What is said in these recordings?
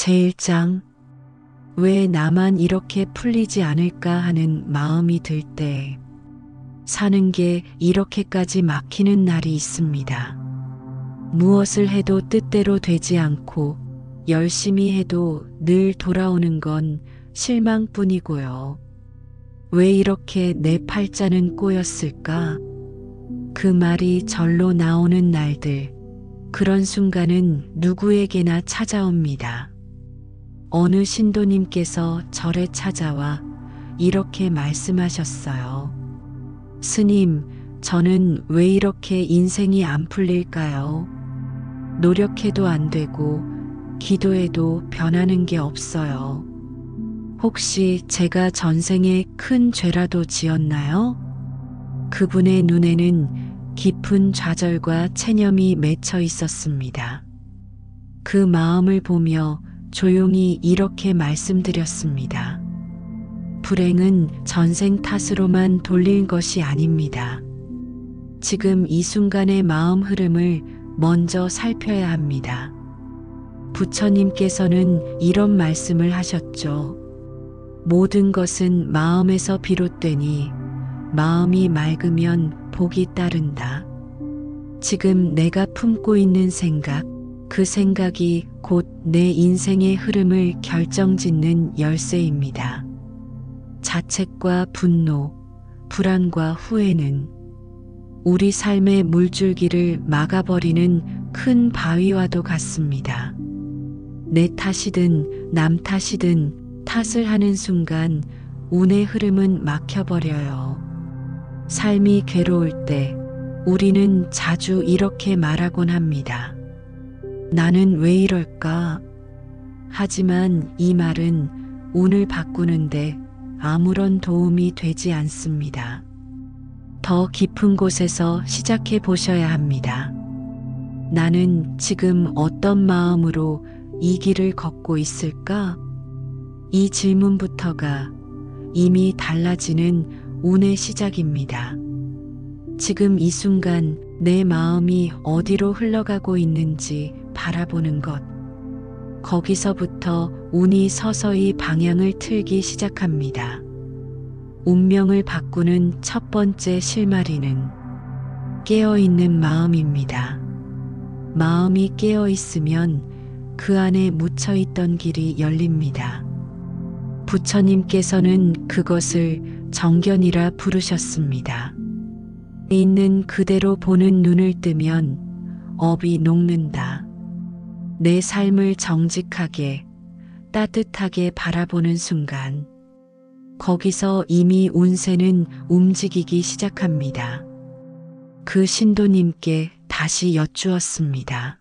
제1장 왜 나만 이렇게 풀리지 않을까 하는 마음이 들 때 사는 게 이렇게까지 막히는 날이 있습니다. 무엇을 해도 뜻대로 되지 않고 열심히 해도 늘 돌아오는 건 실망뿐이고요. 왜 이렇게 내 팔자는 꼬였을까? 그 말이 절로 나오는 날들, 그런 순간은 누구에게나 찾아옵니다. 어느 신도님께서 절에 찾아와 이렇게 말씀하셨어요. 스님, 저는 왜 이렇게 인생이 안 풀릴까요? 노력해도 안 되고 기도해도 변하는 게 없어요. 혹시 제가 전생에 큰 죄라도 지었나요? 그분의 눈에는 깊은 좌절과 체념이 맺혀 있었습니다. 그 마음을 보며 조용히 이렇게 말씀드렸습니다. 불행은 전생 탓으로만 돌릴 것이 아닙니다. 지금 이 순간의 마음 흐름을 먼저 살펴야 합니다. 부처님께서는 이런 말씀을 하셨죠. 모든 것은 마음에서 비롯되니 마음이 맑으면 복이 따른다. 지금 내가 품고 있는 생각, 그 생각이 곧 내 인생의 흐름을 결정짓는 열쇠입니다. 자책과 분노, 불안과 후회는 우리 삶의 물줄기를 막아버리는 큰 바위와도 같습니다. 내 탓이든 남 탓이든 탓을 하는 순간 운의 흐름은 막혀버려요. 삶이 괴로울 때 우리는 자주 이렇게 말하곤 합니다. 나는 왜 이럴까? 하지만 이 말은 운을 바꾸는데 아무런 도움이 되지 않습니다. 더 깊은 곳에서 시작해 보셔야 합니다. 나는 지금 어떤 마음으로 이 길을 걷고 있을까? 이 질문부터가 이미 달라지는 운의 시작입니다. 지금 이 순간 내 마음이 어디로 흘러가고 있는지 바라보는 것. 거기서부터 운이 서서히 방향을 틀기 시작합니다. 운명을 바꾸는 첫 번째 실마리는 깨어있는 마음입니다. 마음이 깨어있으면 그 안에 묻혀있던 길이 열립니다. 부처님께서는 그것을 정견이라 부르셨습니다. 있는 그대로 보는 눈을 뜨면 업이 녹는다. 내 삶을 정직하게, 따뜻하게 바라보는 순간, 거기서 이미 운세는 움직이기 시작합니다. 그 신도님께 다시 여쭈었습니다.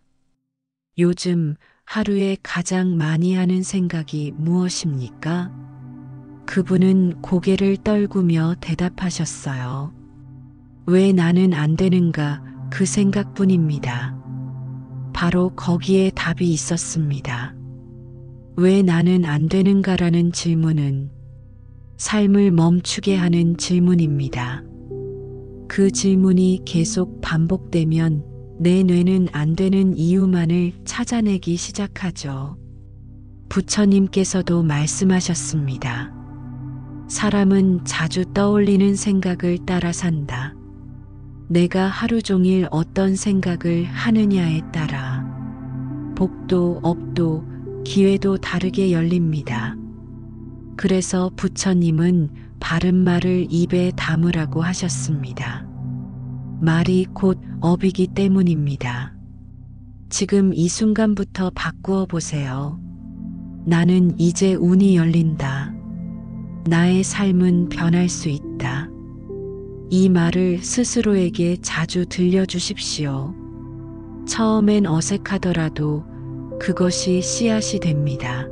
요즘 하루에 가장 많이 하는 생각이 무엇입니까? 그분은 고개를 떨구며 대답하셨어요. 왜 나는 안 되는가 그 생각뿐입니다. 바로 거기에 답이 있었습니다. 왜 나는 안 되는가라는 질문은 삶을 멈추게 하는 질문입니다. 그 질문이 계속 반복되면 내 뇌는 안 되는 이유만을 찾아내기 시작하죠. 부처님께서도 말씀하셨습니다. 사람은 자주 떠올리는 생각을 따라 산다. 내가 하루 종일 어떤 생각을 하느냐에 따라 복도, 업도, 기회도 다르게 열립니다. 그래서 부처님은 바른 말을 입에 담으라고 하셨습니다. 말이 곧 업이기 때문입니다. 지금 이 순간부터 바꾸어 보세요. 나는 이제 운이 열린다. 나의 삶은 변할 수 있다. 이 말을 스스로에게 자주 들려주십시오. 처음엔 어색하더라도 그것이 씨앗이 됩니다.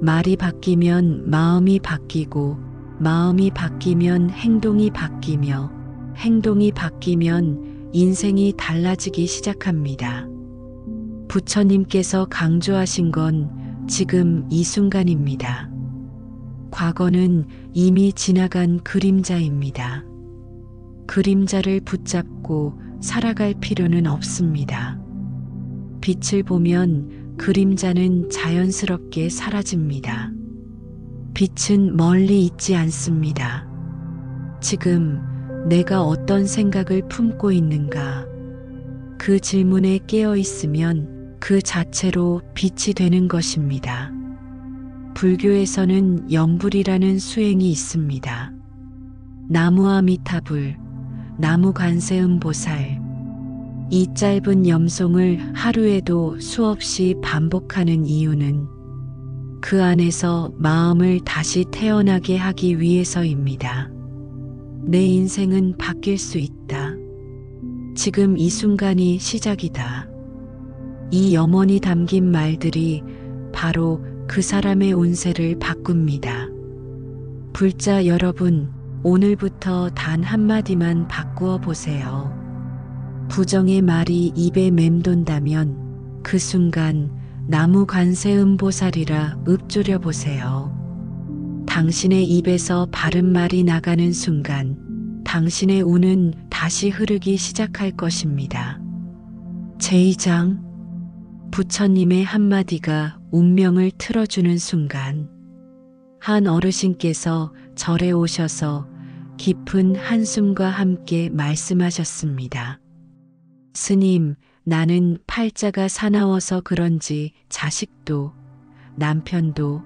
말이 바뀌면 마음이 바뀌고, 마음이 바뀌면 행동이 바뀌며, 행동이 바뀌면 인생이 달라지기 시작합니다. 부처님께서 강조하신 건 지금 이 순간입니다. 과거는 이미 지나간 그림자입니다. 그림자를 붙잡고 살아갈 필요는 없습니다. 빛을 보면 그림자는 자연스럽게 사라집니다. 빛은 멀리 있지 않습니다. 지금 내가 어떤 생각을 품고 있는가? 그 질문에 깨어 있으면 그 자체로 빛이 되는 것입니다. 불교에서는 염불이라는 수행이 있습니다. 나무아미타불, 나무관세음보살. 이 짧은 염송을 하루에도 수없이 반복하는 이유는 그 안에서 마음을 다시 태어나게 하기 위해서입니다. 내 인생은 바뀔 수 있다. 지금 이 순간이 시작이다. 이 염원이 담긴 말들이 바로 그 사람의 운세를 바꿉니다. 불자 여러분, 오늘부터 단 한마디만 바꾸어 보세요. 부정의 말이 입에 맴돈다면 그 순간 나무 관세음보살이라 읊조려 보세요. 당신의 입에서 바른 말이 나가는 순간 당신의 운은 다시 흐르기 시작할 것입니다. 제2장 부처님의 한마디가 운명을 틀어주는 순간 한 어르신께서 절에 오셔서 깊은 한숨과 함께 말씀하셨습니다. 스님, 나는 팔자가 사나워서 그런지 자식도, 남편도,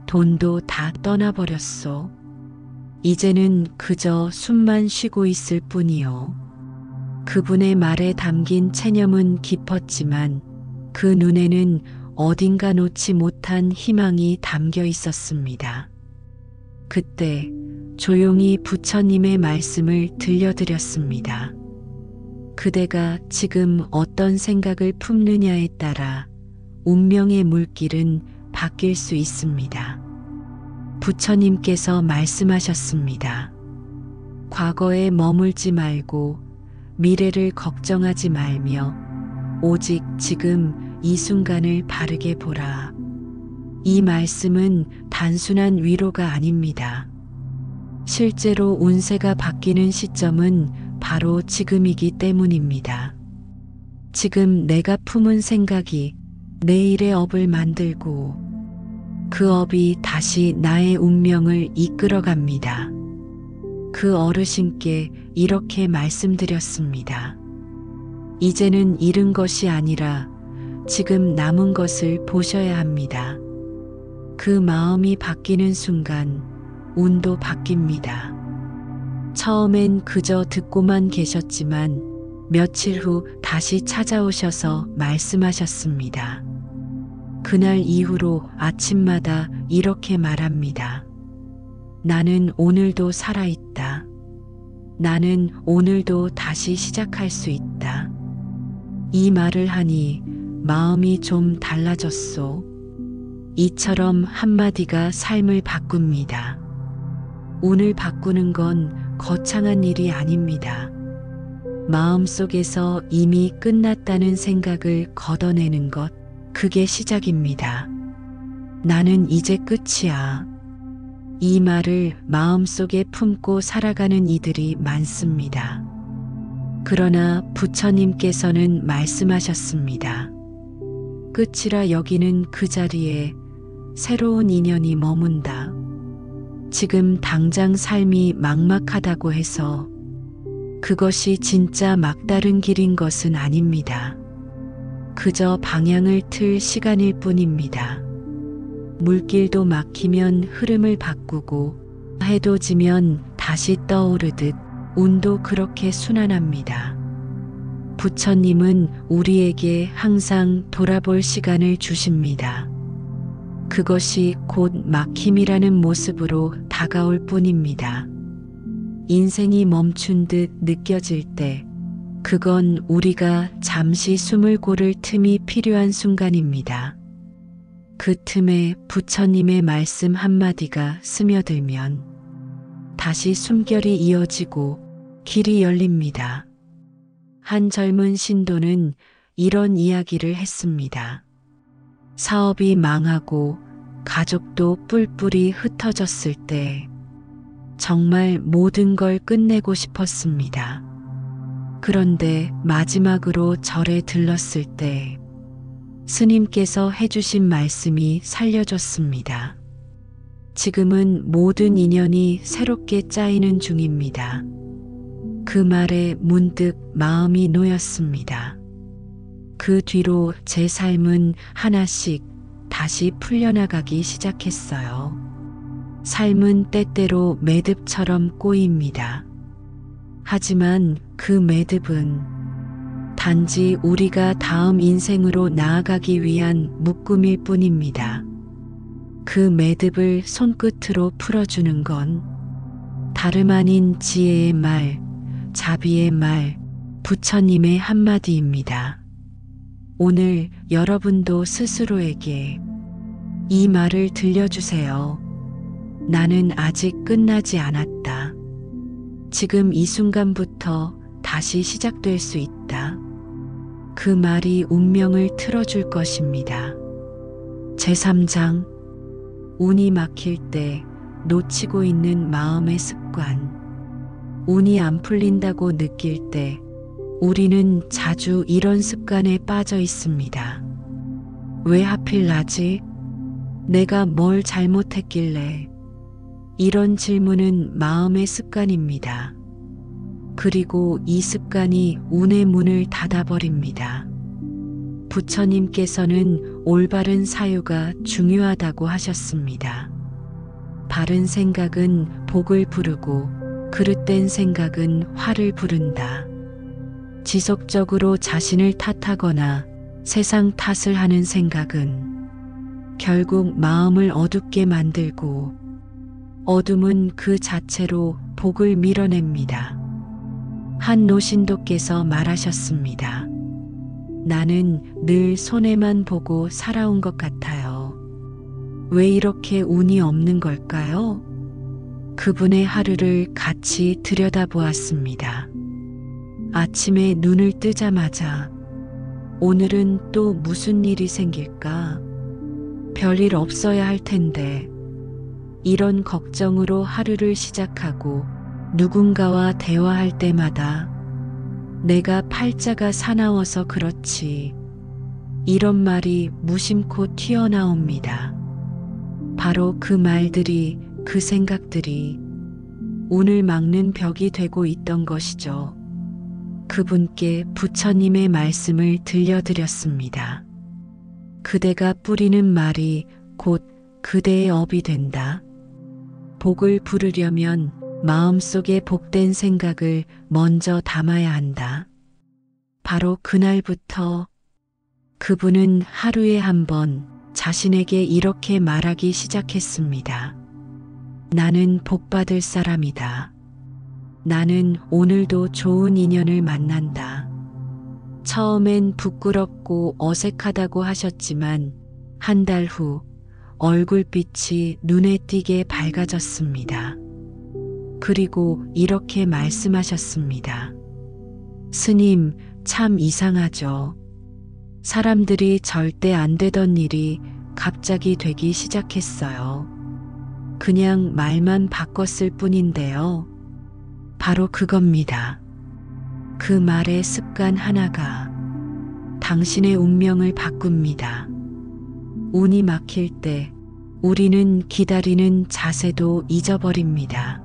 돈도 다 떠나버렸소. 이제는 그저 숨만 쉬고 있을 뿐이요. 그분의 말에 담긴 체념은 깊었지만 그 눈에는 어딘가 놓지 못한 희망이 담겨 있었습니다. 그때 조용히 부처님의 말씀을 들려드렸습니다. 그대가 지금 어떤 생각을 품느냐에 따라 운명의 물길은 바뀔 수 있습니다. 부처님께서 말씀하셨습니다. 과거에 머물지 말고 미래를 걱정하지 말며 오직 지금 이 순간을 바르게 보라. 이 말씀은 단순한 위로가 아닙니다. 실제로 운세가 바뀌는 시점은 바로 지금이기 때문입니다. 지금 내가 품은 생각이 내일의 업을 만들고 그 업이 다시 나의 운명을 이끌어갑니다. 그 어르신께 이렇게 말씀드렸습니다. 이제는 잃은 것이 아니라 지금 남은 것을 보셔야 합니다. 그 마음이 바뀌는 순간 운도 바뀝니다. 처음엔 그저 듣고만 계셨지만 며칠 후 다시 찾아오셔서 말씀하셨습니다. 그날 이후로 아침마다 이렇게 말합니다. 나는 오늘도 살아있다. 나는 오늘도 다시 시작할 수 있다. 이 말을 하니 마음이 좀 달라졌소. 이처럼 한마디가 삶을 바꿉니다. 운을 바꾸는 건 거창한 일이 아닙니다. 마음속에서 이미 끝났다는 생각을 걷어내는 것, 그게 시작입니다. 나는 이제 끝이야. 이 말을 마음속에 품고 살아가는 이들이 많습니다. 그러나 부처님께서는 말씀하셨습니다. 끝이라 여기는 그 자리에 새로운 인연이 머문다. 지금 당장 삶이 막막하다고 해서 그것이 진짜 막다른 길인 것은 아닙니다. 그저 방향을 틀 시간일 뿐입니다. 물길도 막히면 흐름을 바꾸고 해도 지면 다시 떠오르듯 운도 그렇게 순환합니다. 부처님은 우리에게 항상 돌아볼 시간을 주십니다. 그것이 곧 막힘이라는 모습으로 다가올 뿐입니다. 인생이 멈춘 듯 느껴질 때 그건 우리가 잠시 숨을 고를 틈이 필요한 순간입니다. 그 틈에 부처님의 말씀 한마디가 스며들면 다시 숨결이 이어지고 길이 열립니다. 한 젊은 신도는 이런 이야기를 했습니다. 사업이 망하고 가족도 뿔뿔이 흩어졌을 때 정말 모든 걸 끝내고 싶었습니다. 그런데 마지막으로 절에 들렀을 때 스님께서 해주신 말씀이 살려줬습니다. 지금은 모든 인연이 새롭게 짜이는 중입니다. 그 말에 문득 마음이 놓였습니다. 그 뒤로 제 삶은 하나씩 다시 풀려나가기 시작했어요. 삶은 때때로 매듭처럼 꼬입니다. 하지만 그 매듭은 단지 우리가 다음 인생으로 나아가기 위한 묶음일 뿐입니다. 그 매듭을 손끝으로 풀어주는 건 다름 아닌 지혜의 말, 자비의 말, 부처님의 한마디입니다. 오늘 여러분도 스스로에게 이 말을 들려주세요. 나는 아직 끝나지 않았다. 지금 이 순간부터 다시 시작될 수 있다. 그 말이 운명을 틀어줄 것입니다. 제3장 운이 막힐 때 놓치고 있는 마음의 습관. 운이 안 풀린다고 느낄 때 우리는 자주 이런 습관에 빠져 있습니다. 왜 하필 나지? 내가 뭘 잘못했길래? 이런 질문은 마음의 습관입니다. 그리고 이 습관이 운의 문을 닫아버립니다. 부처님께서는 올바른 사유가 중요하다고 하셨습니다. 바른 생각은 복을 부르고 그릇된 생각은 화를 부른다. 지속적으로 자신을 탓하거나 세상 탓을 하는 생각은 결국 마음을 어둡게 만들고 어둠은 그 자체로 복을 밀어냅니다. 한 노신도께서 말하셨습니다. 나는 늘 손해만 보고 살아온 것 같아요. 왜 이렇게 운이 없는 걸까요? 그분의 하루를 같이 들여다보았습니다. 아침에 눈을 뜨자마자 오늘은 또 무슨 일이 생길까? 별일 없어야 할 텐데. 이런 걱정으로 하루를 시작하고 누군가와 대화할 때마다 내가 팔자가 사나워서 그렇지. 이런 말이 무심코 튀어나옵니다. 바로 그 말들이, 그 생각들이 운을 막는 벽이 되고 있던 것이죠. 그분께 부처님의 말씀을 들려드렸습니다. 그대가 뿌리는 말이 곧 그대의 업이 된다. 복을 부르려면 마음속에 복된 생각을 먼저 담아야 한다. 바로 그날부터 그분은 하루에 한 번 자신에게 이렇게 말하기 시작했습니다. 나는 복받을 사람이다. 나는 오늘도 좋은 인연을 만난다. 처음엔 부끄럽고 어색하다고 하셨지만 한 달 후 얼굴빛이 눈에 띄게 밝아졌습니다. 그리고 이렇게 말씀하셨습니다. 스님, 참 이상하죠. 사람들이 절대 안 되던 일이 갑자기 되기 시작했어요. 그냥 말만 바꿨을 뿐인데요. 바로 그겁니다. 그 말의 습관 하나가 당신의 운명을 바꿉니다. 운이 막힐 때 우리는 기다리는 자세도 잊어버립니다.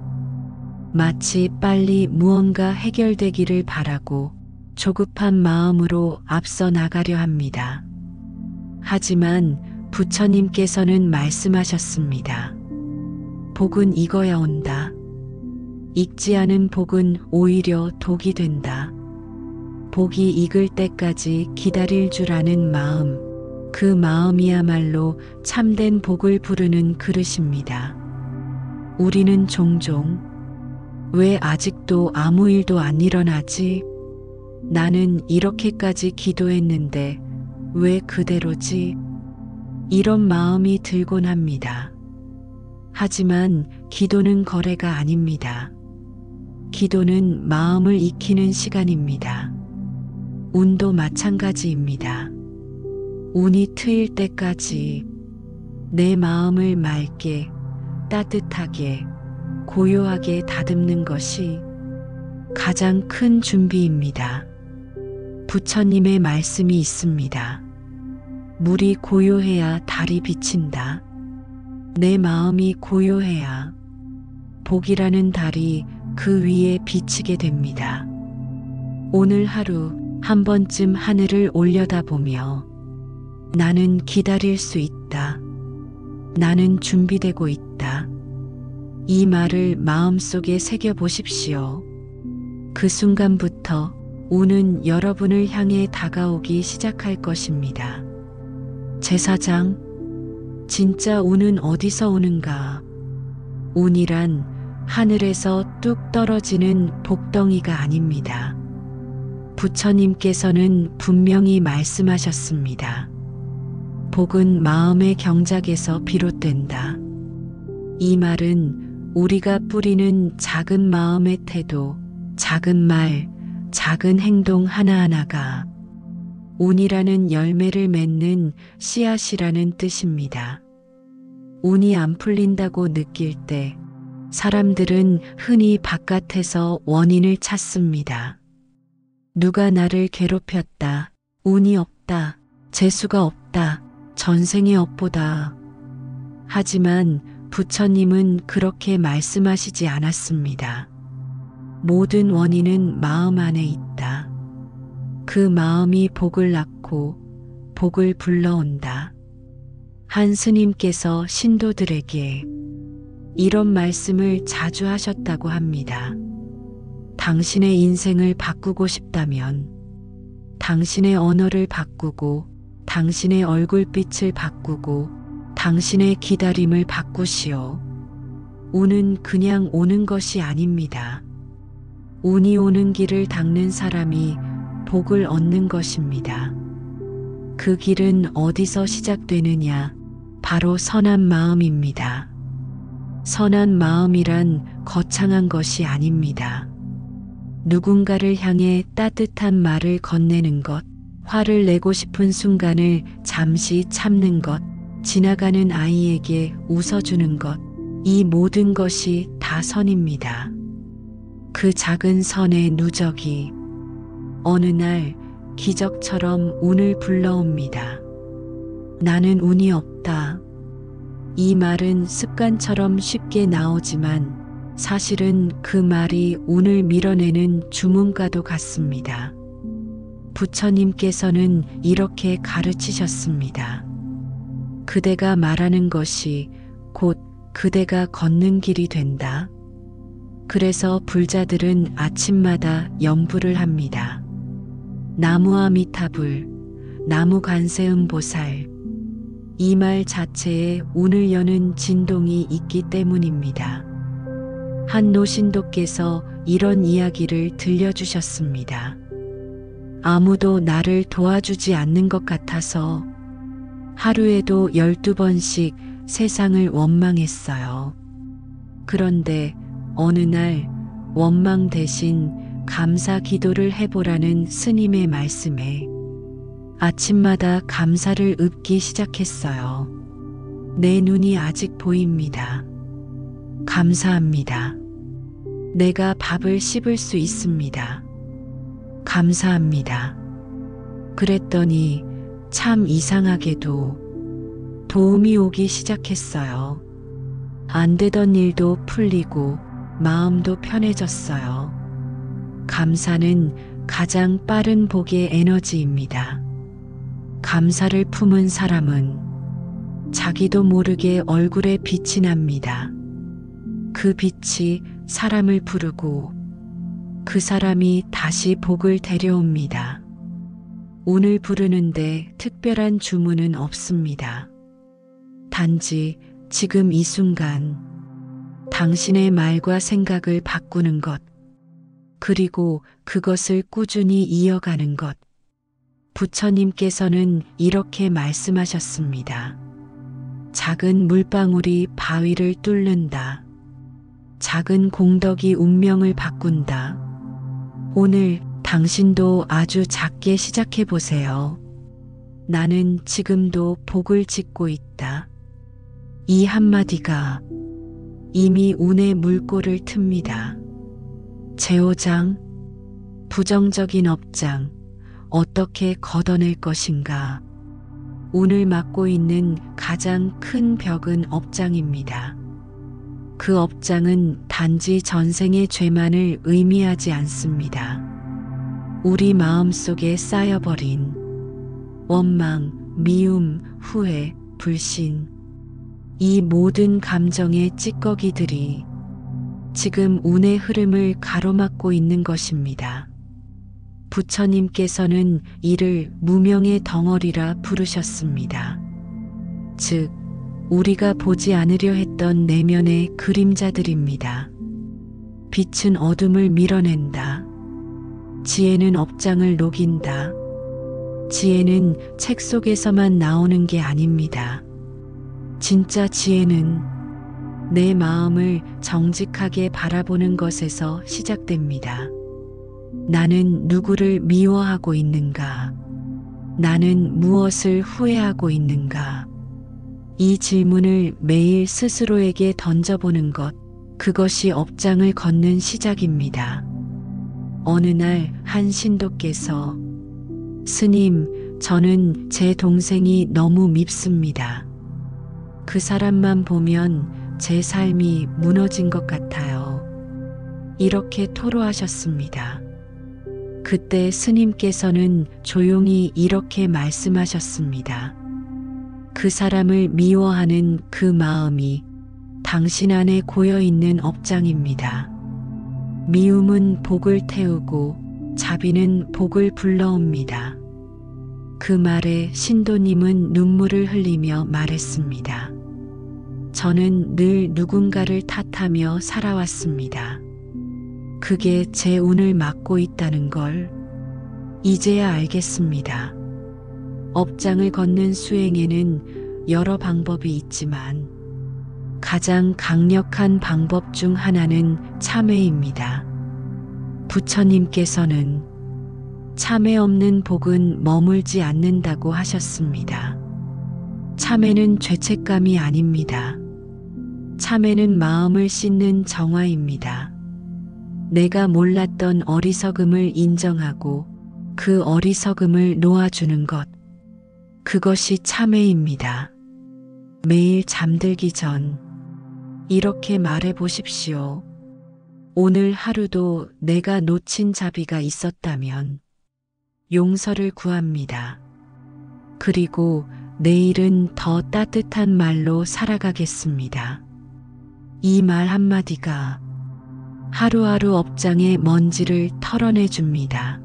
마치 빨리 무언가 해결되기를 바라고 조급한 마음으로 앞서 나가려 합니다. 하지만 부처님께서는 말씀하셨습니다. 복은 익어야 온다. 익지 않은 복은 오히려 독이 된다. 복이 익을 때까지 기다릴 줄 아는 마음, 그 마음이야말로 참된 복을 부르는 그릇입니다. 우리는 종종 왜 아직도 아무 일도 안 일어나지? 나는 이렇게까지 기도했는데 왜 그대로지? 이런 마음이 들곤 합니다. 하지만 기도는 거래가 아닙니다. 기도는 마음을 익히는 시간입니다. 운도 마찬가지입니다. 운이 트일 때까지 내 마음을 맑게, 따뜻하게, 고요하게 다듬는 것이 가장 큰 준비입니다. 부처님의 말씀이 있습니다. 물이 고요해야 달이 비친다. 내 마음이 고요해야 복이라는 달이 그 위에 비치게 됩니다. 오늘 하루 한 번쯤 하늘을 올려다보며 나는 기다릴 수 있다. 나는 준비되고 있다. 이 말을 마음속에 새겨보십시오. 그 순간부터 운은 여러분을 향해 다가오기 시작할 것입니다. 제사장, 진짜 운은 어디서 오는가? 운이란 하늘에서 뚝 떨어지는 복덩이가 아닙니다. 부처님께서는 분명히 말씀하셨습니다. 복은 마음의 경작에서 비롯된다. 이 말은 우리가 뿌리는 작은 마음의 태도, 작은 말, 작은 행동 하나하나가 운이라는 열매를 맺는 씨앗이라는 뜻입니다. 운이 안 풀린다고 느낄 때 사람들은 흔히 바깥에서 원인을 찾습니다. 누가 나를 괴롭혔다. 운이 없다. 재수가 없다. 전생의 업보다. 하지만 부처님은 그렇게 말씀하시지 않았습니다. 모든 원인은 마음 안에 있다. 그 마음이 복을 낳고 복을 불러온다. 한 스님께서 신도들에게 이런 말씀을 자주 하셨다고 합니다. 당신의 인생을 바꾸고 싶다면 당신의 언어를 바꾸고 당신의 얼굴빛을 바꾸고 당신의 기다림을 바꾸시오. 운은 그냥 오는 것이 아닙니다. 운이 오는 길을 닦는 사람이 복을 얻는 것입니다. 그 길은 어디서 시작되느냐? 바로 선한 마음입니다. 선한 마음이란 거창한 것이 아닙니다. 누군가를 향해 따뜻한 말을 건네는 것, 화를 내고 싶은 순간을 잠시 참는 것, 지나가는 아이에게 웃어주는 것, 이 모든 것이 다 선입니다. 그 작은 선의 누적이 어느 날 기적처럼 운을 불러옵니다. 나는 운이 없다. 이 말은 습관처럼 쉽게 나오지만 사실은 그 말이 운을 밀어내는 주문과도 같습니다. 부처님께서는 이렇게 가르치셨습니다. 그대가 말하는 것이 곧 그대가 걷는 길이 된다. 그래서 불자들은 아침마다 염불을 합니다. 나무아미타불, 나무관세음보살. 이 말 자체에 운을 여는 진동이 있기 때문입니다. 한 노신도께서 이런 이야기를 들려주셨습니다. 아무도 나를 도와주지 않는 것 같아서 하루에도 12번씩 세상을 원망했어요. 그런데 어느 날 원망 대신 감사 기도를 해보라는 스님의 말씀에 아침마다 감사를 읊기 시작했어요. 내 눈이 아직 보입니다. 감사합니다. 내가 밥을 씹을 수 있습니다. 감사합니다. 그랬더니 참 이상하게도 도움이 오기 시작했어요. 안 되던 일도 풀리고 마음도 편해졌어요. 감사는 가장 빠른 복의 에너지입니다. 감사를 품은 사람은 자기도 모르게 얼굴에 빛이 납니다. 그 빛이 사람을 부르고 그 사람이 다시 복을 데려옵니다. 운을 부르는데 특별한 주문은 없습니다. 단지 지금 이 순간 당신의 말과 생각을 바꾸는 것, 그리고 그것을 꾸준히 이어가는 것. 부처님께서는 이렇게 말씀하셨습니다. 작은 물방울이 바위를 뚫는다. 작은 공덕이 운명을 바꾼다. 오늘 당신도 아주 작게 시작해 보세요. 나는 지금도 복을 짓고 있다. 이 한마디가 이미 운의 물꼬를 틉니다. 제5장, 부정적인 업장, 어떻게 걷어낼 것인가. 운을 막고 있는 가장 큰 벽은 업장입니다. 그 업장은 단지 전생의 죄만을 의미하지 않습니다. 우리 마음속에 쌓여버린 원망, 미움, 후회, 불신, 이 모든 감정의 찌꺼기들이 지금 운의 흐름을 가로막고 있는 것입니다. 부처님께서는 이를 무명의 덩어리라 부르셨습니다. 즉, 우리가 보지 않으려 했던 내면의 그림자들입니다. 빛은 어둠을 밀어낸다. 지혜는 업장을 녹인다. 지혜는 책 속에서만 나오는 게 아닙니다. 진짜 지혜는 내 마음을 정직하게 바라보는 것에서 시작됩니다. 나는 누구를 미워하고 있는가? 나는 무엇을 후회하고 있는가? 이 질문을 매일 스스로에게 던져보는 것, 그것이 업장을 걷는 시작입니다. 어느 날 한 신도께서 스님, 저는 제 동생이 너무 밉습니다. 그 사람만 보면 제 삶이 무너진 것 같아요. 이렇게 토로하셨습니다. 그때 스님께서는 조용히 이렇게 말씀하셨습니다. 그 사람을 미워하는 그 마음이 당신 안에 고여있는 업장입니다. 미움은 복을 태우고 자비는 복을 불러옵니다. 그 말에 신도님은 눈물을 흘리며 말했습니다. 저는 늘 누군가를 탓하며 살아왔습니다. 그게 제 운을 막고 있다는 걸 이제야 알겠습니다. 업장을 걷는 수행에는 여러 방법이 있지만 가장 강력한 방법 중 하나는 참회입니다. 부처님께서는 참회 없는 복은 머물지 않는다고 하셨습니다. 참회는 죄책감이 아닙니다. 참회는 마음을 씻는 정화입니다. 내가 몰랐던 어리석음을 인정하고 그 어리석음을 놓아주는 것, 그것이 참회입니다. 매일 잠들기 전 이렇게 말해 보십시오. 오늘 하루도 내가 놓친 자비가 있었다면 용서를 구합니다. 그리고 내일은 더 따뜻한 말로 살아가겠습니다. 이 말 한마디가 하루하루 업장의 먼지를 털어내 줍니다.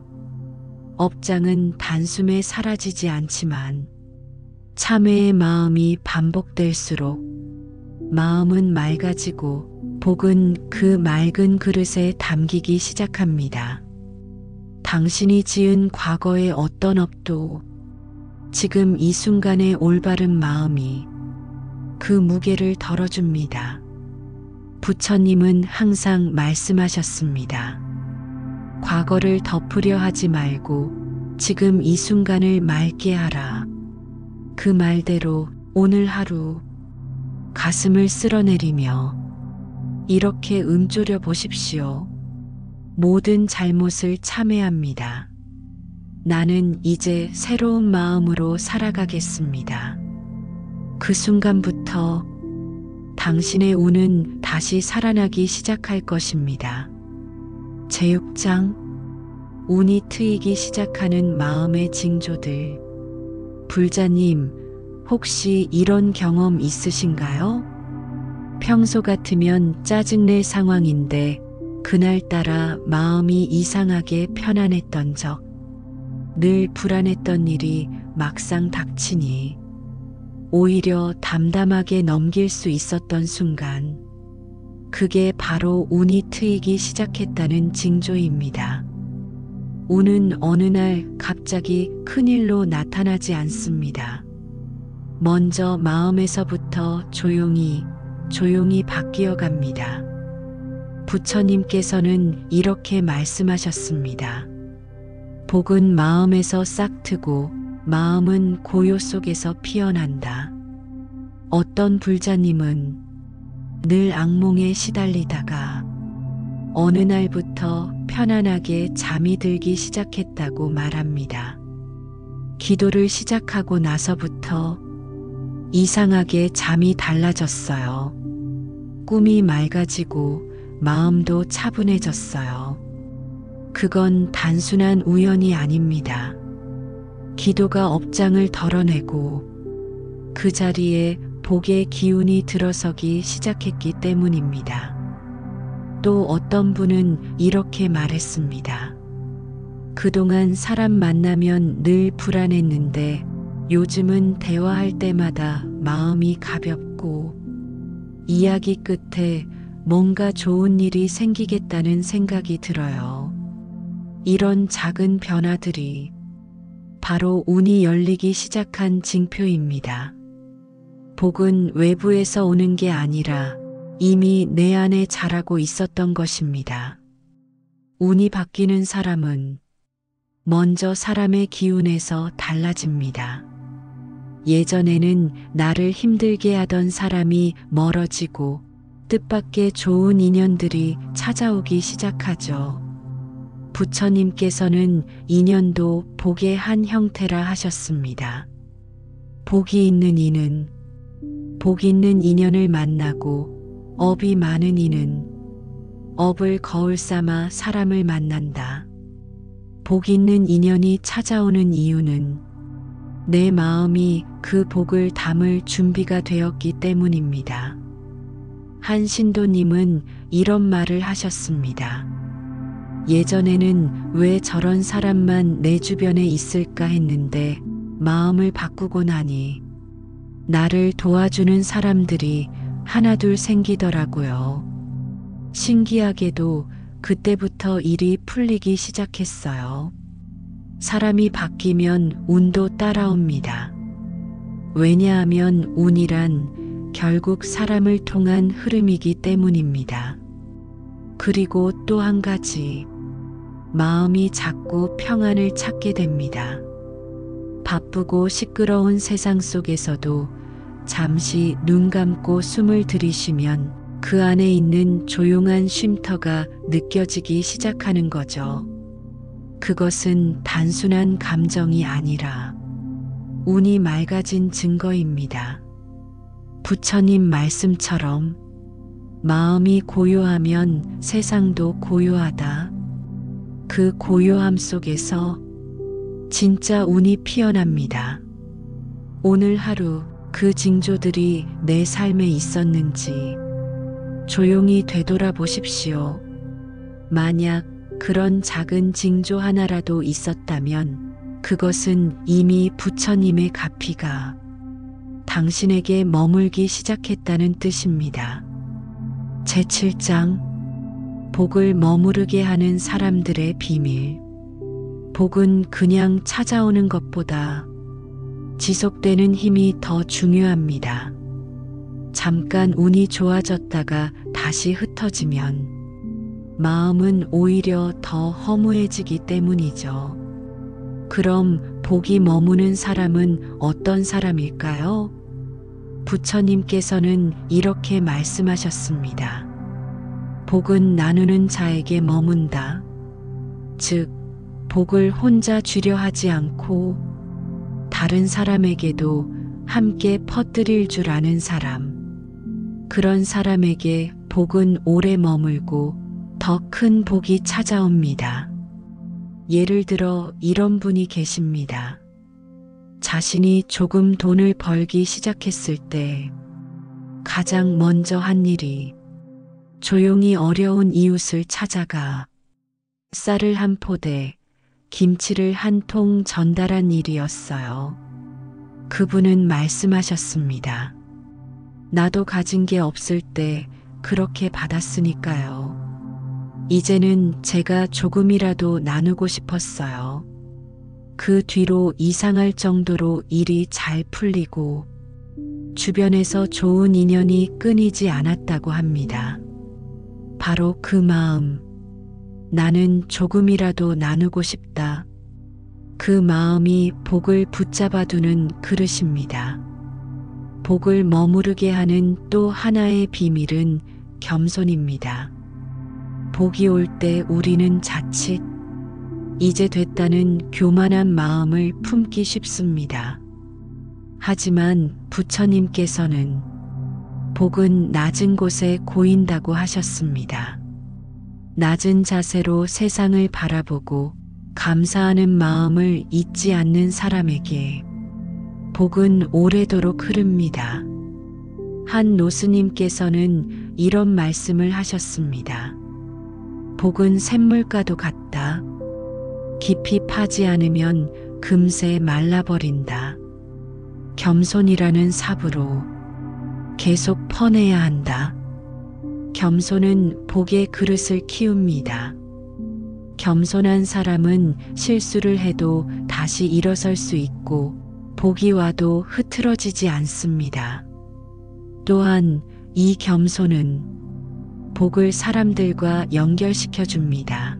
업장은 단숨에 사라지지 않지만 참회의 마음이 반복될수록 마음은 맑아지고 복은 그 맑은 그릇에 담기기 시작합니다. 당신이 지은 과거의 어떤 업도 지금 이 순간의 올바른 마음이 그 무게를 덜어줍니다. 부처님은 항상 말씀하셨습니다. 과거를 덮으려 하지 말고 지금 이 순간을 맑게 하라. 그 말대로 오늘 하루 가슴을 쓸어내리며 이렇게 음조려 보십시오. 모든 잘못을 참회합니다. 나는 이제 새로운 마음으로 살아가겠습니다. 그 순간부터 당신의 운은 다시 살아나기 시작할 것입니다. 제6장 운이 트이기 시작하는 마음의 징조들. 불자님, 혹시 이런 경험 있으신가요? 평소 같으면 짜증낼 상황인데 그날따라 마음이 이상하게 편안했던 적, 늘 불안했던 일이 막상 닥치니 오히려 담담하게 넘길 수 있었던 순간, 그게 바로 운이 트이기 시작했다는 징조입니다. 운은 어느 날 갑자기 큰일로 나타나지 않습니다. 먼저 마음에서부터 조용히 바뀌어 갑니다. 부처님께서는 이렇게 말씀하셨습니다. 복은 마음에서 싹트고 마음은 고요 속에서 피어난다. 어떤 불자님은 늘 악몽에 시달리다가 어느 날부터 편안하게 잠이 들기 시작했다고 말합니다. 기도를 시작하고 나서부터 이상하게 잠이 달라졌어요. 꿈이 맑아지고 마음도 차분해졌어요. 그건 단순한 우연이 아닙니다. 기도가 업장을 덜어내고 그 자리에 복의 기운이 들어서기 시작했기 때문입니다. 또 어떤 분은 이렇게 말했습니다. 그동안 사람 만나면 늘 불안했는데 요즘은 대화할 때마다 마음이 가볍고 이야기 끝에 뭔가 좋은 일이 생기겠다는 생각이 들어요. 이런 작은 변화들이 바로 운이 열리기 시작한 징표입니다. 복은 외부에서 오는 게 아니라 이미 내 안에 자라고 있었던 것입니다. 운이 바뀌는 사람은 먼저 사람의 기운에서 달라집니다. 예전에는 나를 힘들게 하던 사람이 멀어지고 뜻밖의 좋은 인연들이 찾아오기 시작하죠. 부처님께서는 인연도 복의 한 형태라 하셨습니다. 복이 있는 이는 복 있는 인연을 만나고 업이 많은 이는 업을 거울 삼아 사람을 만난다. 복 있는 인연이 찾아오는 이유는 내 마음이 그 복을 담을 준비가 되었기 때문입니다. 한 신도님은 이런 말을 하셨습니다. 예전에는 왜 저런 사람만 내 주변에 있을까 했는데 마음을 바꾸고 나니 나를 도와주는 사람들이 하나둘 생기더라고요. 신기하게도 그때부터 일이 풀리기 시작했어요. 사람이 바뀌면 운도 따라옵니다. 왜냐하면 운이란 결국 사람을 통한 흐름이기 때문입니다. 그리고 또 한 가지, 마음이 자꾸 평안을 찾게 됩니다. 바쁘고 시끄러운 세상 속에서도 잠시 눈 감고 숨을 들이쉬면 그 안에 있는 조용한 쉼터가 느껴지기 시작하는 거죠. 그것은 단순한 감정이 아니라 운이 맑아진 증거입니다. 부처님 말씀처럼 마음이 고요하면 세상도 고요하다. 그 고요함 속에서 진짜 운이 피어납니다. 오늘 하루 그 징조들이 내 삶에 있었는지 조용히 되돌아보십시오. 만약 그런 작은 징조 하나라도 있었다면 그것은 이미 부처님의 가피가 당신에게 머물기 시작했다는 뜻입니다. 제7장 복을 머무르게 하는 사람들의 비밀. 복은 그냥 찾아오는 것보다 지속되는 힘이 더 중요합니다. 잠깐 운이 좋아졌다가 다시 흩어지면 마음은 오히려 더 허무해지기 때문이죠. 그럼 복이 머무는 사람은 어떤 사람일까요? 부처님께서는 이렇게 말씀하셨습니다. 복은 나누는 자에게 머문다. 즉, 복을 혼자 주려 하지 않고 다른 사람에게도 함께 퍼뜨릴 줄 아는 사람. 그런 사람에게 복은 오래 머물고 더 큰 복이 찾아옵니다. 예를 들어 이런 분이 계십니다. 자신이 조금 돈을 벌기 시작했을 때 가장 먼저 한 일이 조용히 어려운 이웃을 찾아가 쌀을 한 포대, 김치를 한 통 전달한 일이었어요. 그분은 말씀하셨습니다. 나도 가진 게 없을 때 그렇게 받았으니까요. 이제는 제가 조금이라도 나누고 싶었어요. 그 뒤로 이상할 정도로 일이 잘 풀리고 주변에서 좋은 인연이 끊이지 않았다고 합니다. 바로 그 마음, 나는 조금이라도 나누고 싶다. 그 마음이 복을 붙잡아두는 그릇입니다. 복을 머무르게 하는 또 하나의 비밀은 겸손입니다. 복이 올 때 우리는 자칫 이제 됐다는 교만한 마음을 품기 쉽습니다. 하지만 부처님께서는 복은 낮은 곳에 고인다고 하셨습니다. 낮은 자세로 세상을 바라보고 감사하는 마음을 잊지 않는 사람에게 복은 오래도록 흐릅니다. 한 노스님께서는 이런 말씀을 하셨습니다. 복은 샘물과도 같다. 깊이 파지 않으면 금세 말라버린다. 겸손이라는 삽으로 계속 퍼내야 한다. 겸손은 복의 그릇을 키웁니다. 겸손한 사람은 실수를 해도 다시 일어설 수 있고 복이 와도 흐트러지지 않습니다. 또한 이 겸손은 복을 사람들과 연결시켜 줍니다.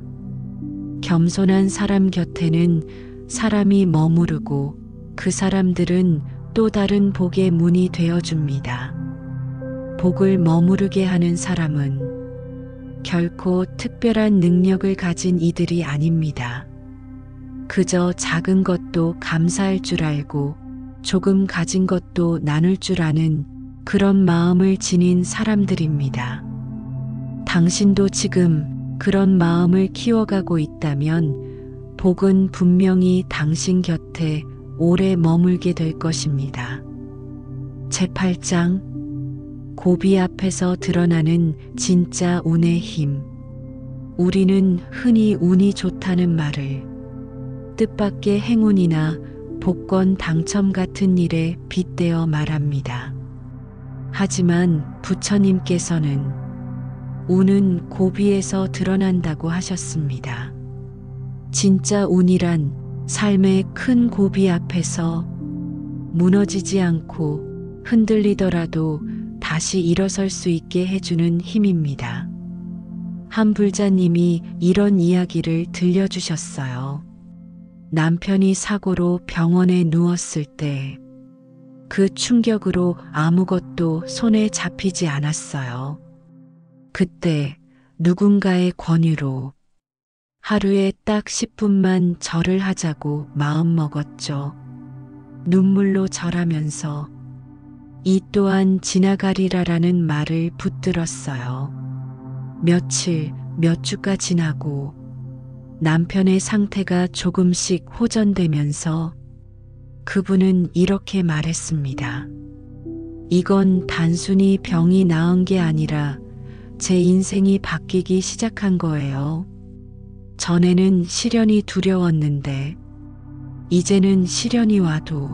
겸손한 사람 곁에는 사람이 머무르고 그 사람들은 또 다른 복의 문이 되어 줍니다. 복을 머무르게 하는 사람은 결코 특별한 능력을 가진 이들이 아닙니다. 그저 작은 것도 감사할 줄 알고 조금 가진 것도 나눌 줄 아는 그런 마음을 지닌 사람들입니다. 당신도 지금 그런 마음을 키워가고 있다면 복은 분명히 당신 곁에 오래 머물게 될 것입니다. 제8장 고비 앞에서 드러나는 진짜 운의 힘. 우리는 흔히 운이 좋다는 말을 뜻밖의 행운이나 복권 당첨 같은 일에 빗대어 말합니다. 하지만 부처님께서는 운은 고비에서 드러난다고 하셨습니다. 진짜 운이란 삶의 큰 고비 앞에서 무너지지 않고 흔들리더라도 다시 일어설 수 있게 해주는 힘입니다. 한 불자님이 이런 이야기를 들려주셨어요. 남편이 사고로 병원에 누웠을 때 그 충격으로 아무것도 손에 잡히지 않았어요. 그때 누군가의 권유로 하루에 딱 10분만 절을 하자고 마음먹었죠. 눈물로 절하면서 이 또한 지나가리라라는 말을 붙들었어요. 며칠, 몇 주가 지나고 남편의 상태가 조금씩 호전되면서 그분은 이렇게 말했습니다. 이건 단순히 병이 나은 게 아니라 제 인생이 바뀌기 시작한 거예요. 전에는 시련이 두려웠는데 이제는 시련이 와도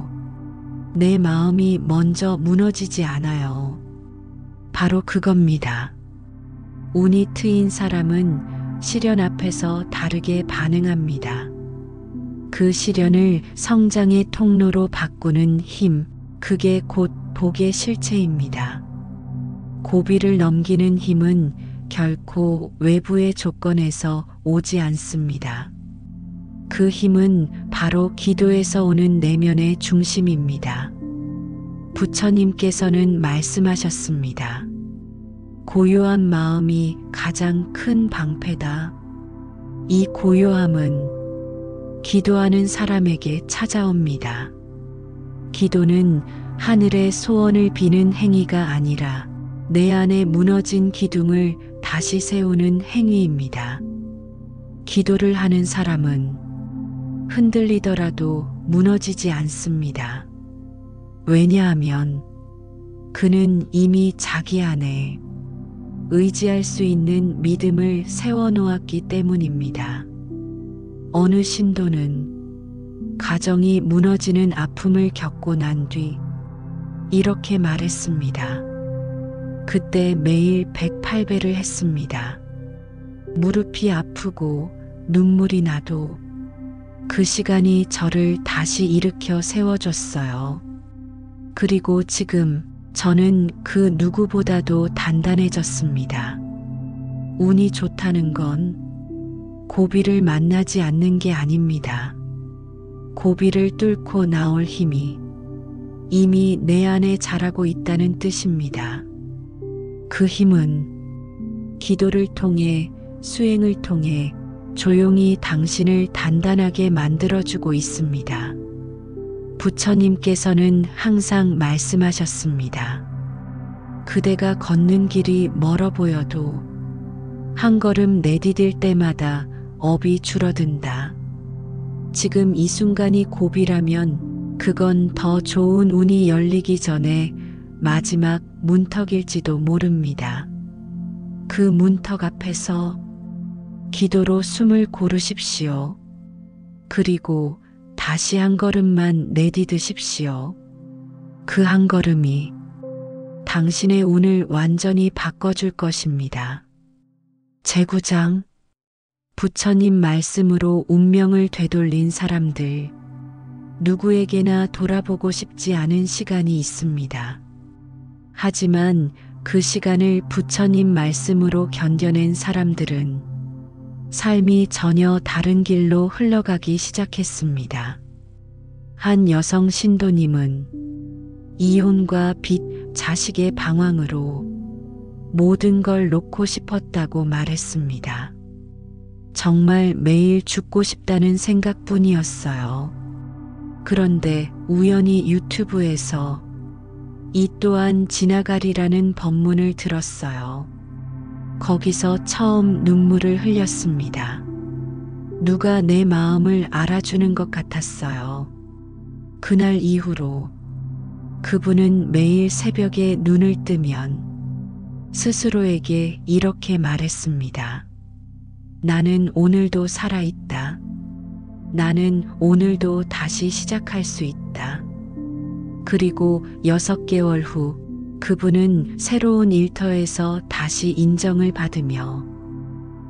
내 마음이 먼저 무너지지 않아요. 바로 그겁니다. 운이 트인 사람은 시련 앞에서 다르게 반응합니다. 그 시련을 성장의 통로로 바꾸는 힘, 그게 곧 복의 실체입니다. 고비를 넘기는 힘은 결코 외부의 조건에서 오지 않습니다. 그 힘은 바로 기도에서 오는 내면의 중심입니다. 부처님께서는 말씀하셨습니다. 고요한 마음이 가장 큰 방패다. 이 고요함은 기도하는 사람에게 찾아옵니다. 기도는 하늘의 소원을 비는 행위가 아니라 내 안에 무너진 기둥을 다시 세우는 행위입니다. 기도를 하는 사람은 흔들리더라도 무너지지 않습니다. 왜냐하면 그는 이미 자기 안에 의지할 수 있는 믿음을 세워놓았기 때문입니다. 어느 신도는 가정이 무너지는 아픔을 겪고 난 뒤 이렇게 말했습니다. 그때 매일 108배를 했습니다. 무릎이 아프고 눈물이 나도 그 시간이 저를 다시 일으켜 세워줬어요. 그리고 지금 저는 그 누구보다도 단단해졌습니다. 운이 좋다는 건 고비를 만나지 않는 게 아닙니다. 고비를 뚫고 나올 힘이 이미 내 안에 자라고 있다는 뜻입니다. 그 힘은 기도를 통해, 수행을 통해, 조용히 당신을 단단하게 만들어주고 있습니다. 부처님께서는 항상 말씀하셨습니다. 그대가 걷는 길이 멀어 보여도 한 걸음 내디딜 때마다 업이 줄어든다. 지금 이 순간이 고비라면 그건 더 좋은 운이 열리기 전에 마지막 문턱일지도 모릅니다. 그 문턱 앞에서 기도로 숨을 고르십시오. 그리고 다시 한 걸음만 내디드십시오. 그 한 걸음이 당신의 운을 완전히 바꿔줄 것입니다. 제9장 부처님 말씀으로 운명을 되돌린 사람들. 누구에게나 돌아보고 싶지 않은 시간이 있습니다. 하지만 그 시간을 부처님 말씀으로 견뎌낸 사람들은 삶이 전혀 다른 길로 흘러가기 시작했습니다. 한 여성 신도님은 이혼과 빚, 자식의 방황으로 모든 걸 놓고 싶었다고 말했습니다. 정말 매일 죽고 싶다는 생각뿐이었어요. 그런데 우연히 유튜브에서 이 또한 지나가리라는 법문을 들었어요. 거기서 처음 눈물을 흘렸습니다. 누가 내 마음을 알아주는 것 같았어요. 그날 이후로 그분은 매일 새벽에 눈을 뜨면 스스로에게 이렇게 말했습니다. 나는 오늘도 살아있다. 나는 오늘도 다시 시작할 수 있다. 그리고 6개월 후 그분은 새로운 일터에서 다시 인정을 받으며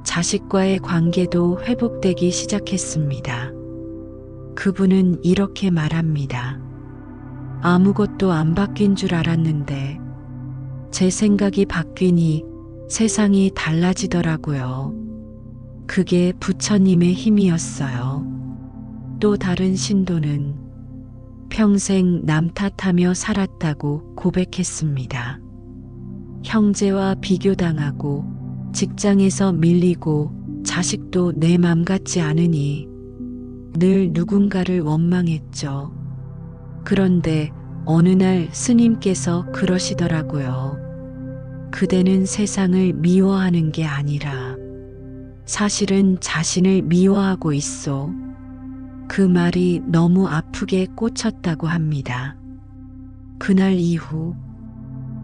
자식과의 관계도 회복되기 시작했습니다. 그분은 이렇게 말합니다. 아무것도 안 바뀐 줄 알았는데 제 생각이 바뀌니 세상이 달라지더라고요. 그게 부처님의 힘이었어요. 또 다른 신도는 평생 남 탓하며 살았다고 고백했습니다. 형제와 비교당하고 직장에서 밀리고 자식도 내 맘 같지 않으니 늘 누군가를 원망했죠. 그런데 어느 날 스님께서 그러시더라고요. 그대는 세상을 미워하는 게 아니라 사실은 자신을 미워하고 있어. 그 말이 너무 아프게 꽂혔다고 합니다. 그날 이후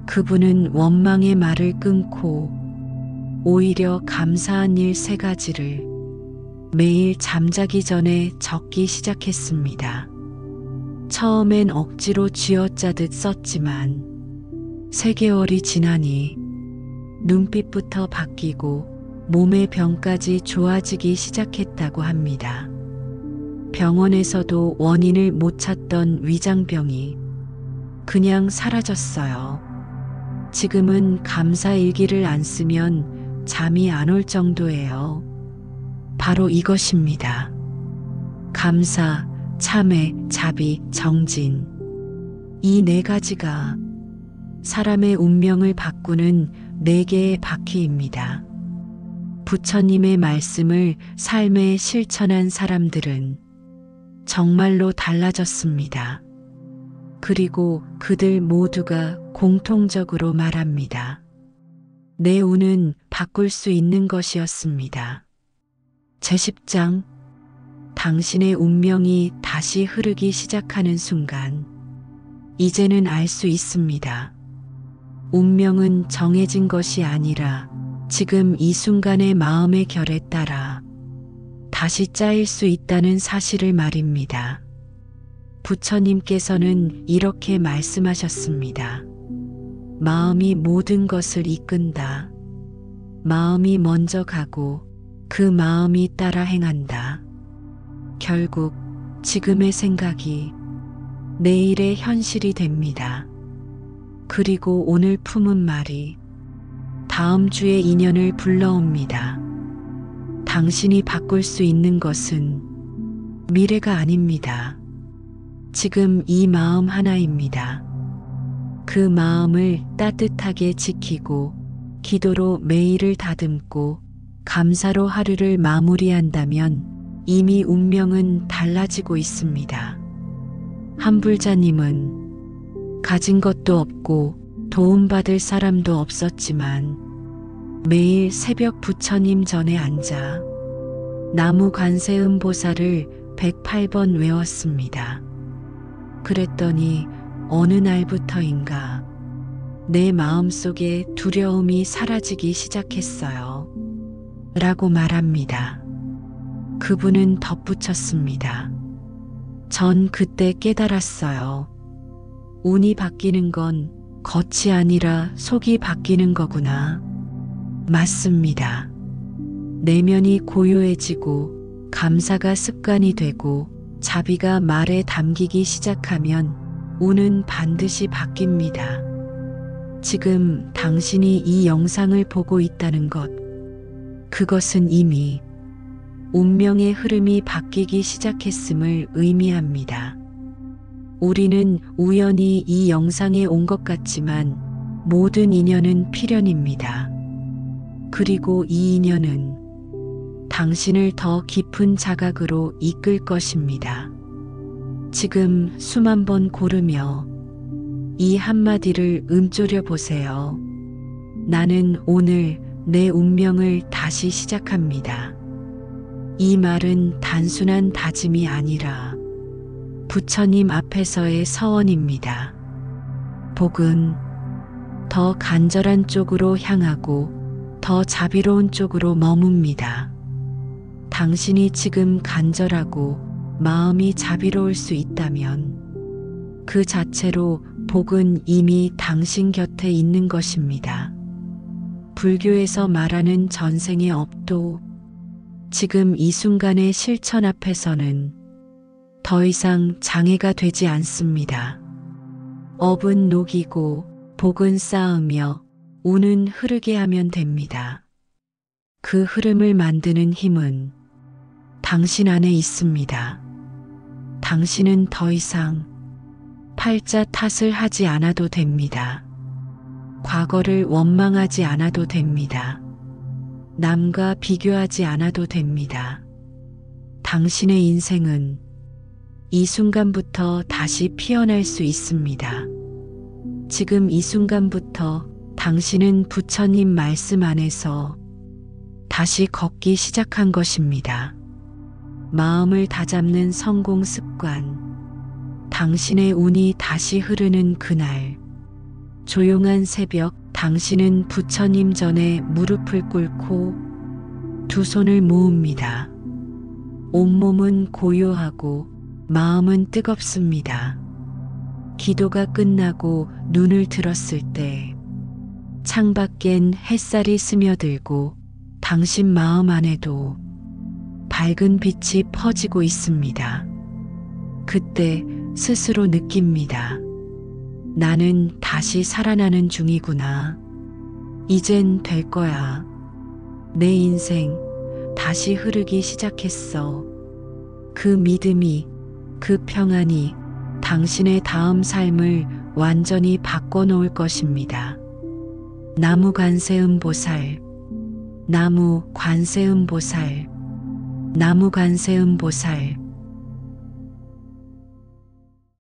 그분은 원망의 말을 끊고 오히려 감사한 일 3가지를 매일 잠자기 전에 적기 시작했습니다. 처음엔 억지로 쥐어짜듯 썼지만 3개월이 지나니 눈빛부터 바뀌고 몸의 병까지 좋아지기 시작했다고 합니다. 병원에서도 원인을 못 찾던 위장병이 그냥 사라졌어요. 지금은 감사일기를 안 쓰면 잠이 안 올 정도예요. 바로 이것입니다. 감사, 참회, 자비, 정진. 이 4가지가 사람의 운명을 바꾸는 4개의 바퀴입니다. 부처님의 말씀을 삶에 실천한 사람들은 정말로 달라졌습니다. 그리고 그들 모두가 공통적으로 말합니다. 내 운은 바꿀 수 있는 것이었습니다. 제10장 당신의 운명이 다시 흐르기 시작하는 순간 이제는 알 수 있습니다. 운명은 정해진 것이 아니라 지금 이 순간의 마음의 결에 따라 다시 짜일 수 있다는 사실을 말입니다. 부처님께서는 이렇게 말씀하셨습니다. 마음이 모든 것을 이끈다. 마음이 먼저 가고 그 마음이 따라 행한다. 결국 지금의 생각이 내일의 현실이 됩니다. 그리고 오늘 품은 말이 다음 주의 인연을 불러옵니다. 당신이 바꿀 수 있는 것은 미래가 아닙니다. 지금 이 마음 하나입니다. 그 마음을 따뜻하게 지키고 기도로 매일을 다듬고 감사로 하루를 마무리한다면 이미 운명은 달라지고 있습니다. 한불자님은 가진 것도 없고 도움받을 사람도 없었지만 매일 새벽 부처님 전에 앉아 나무 관세음 보살을 108번 외웠습니다. 그랬더니 어느 날부터인가 내 마음속에 두려움이 사라지기 시작했어요. 라고 말합니다. 그분은 덧붙였습니다. 전 그때 깨달았어요. 운이 바뀌는 건 겉이 아니라 속이 바뀌는 거구나. 맞습니다. 내면이 고요해지고 감사가 습관이 되고 자비가 말에 담기기 시작하면 운은 반드시 바뀝니다. 지금 당신이 이 영상을 보고 있다는 것, 그것은 이미 운명의 흐름이 바뀌기 시작했음을 의미합니다. 우리는 우연히 이 영상에 온 것 같지만 모든 인연은 필연입니다. 그리고 이 인연은 당신을 더 깊은 자각으로 이끌 것입니다. 지금 숨 한 번 고르며 이 한마디를 움조려 보세요. 나는 오늘 내 운명을 다시 시작합니다. 이 말은 단순한 다짐이 아니라 부처님 앞에서의 서원입니다. 복은 더 간절한 쪽으로 향하고 더 자비로운 쪽으로 머뭅니다. 당신이 지금 간절하고 마음이 자비로울 수 있다면 그 자체로 복은 이미 당신 곁에 있는 것입니다. 불교에서 말하는 전생의 업도 지금 이 순간의 실천 앞에서는 더 이상 장애가 되지 않습니다. 업은 녹이고 복은 쌓으며 운은 흐르게 하면 됩니다. 그 흐름을 만드는 힘은 당신 안에 있습니다. 당신은 더 이상 팔자 탓을 하지 않아도 됩니다. 과거를 원망하지 않아도 됩니다. 남과 비교하지 않아도 됩니다. 당신의 인생은 이 순간부터 다시 피어날 수 있습니다. 지금 이 순간부터 당신은 부처님 말씀 안에서 다시 걷기 시작한 것입니다. 마음을 다잡는 성공 습관, 당신의 운이 다시 흐르는 그날, 조용한 새벽, 당신은 부처님 전에 무릎을 꿇고 두 손을 모읍니다. 온몸은 고요하고 마음은 뜨겁습니다. 기도가 끝나고 눈을 들었을 때 창밖엔 햇살이 스며들고 당신 마음 안에도 밝은 빛이 퍼지고 있습니다. 그때 스스로 느낍니다. 나는 다시 살아나는 중이구나. 이젠 될 거야. 내 인생 다시 흐르기 시작했어. 그 믿음이, 그 평안이 당신의 다음 삶을 완전히 바꿔놓을 것입니다. 나무 관세음 보살, 나무 관세음 보살, 나무 관세음 보살.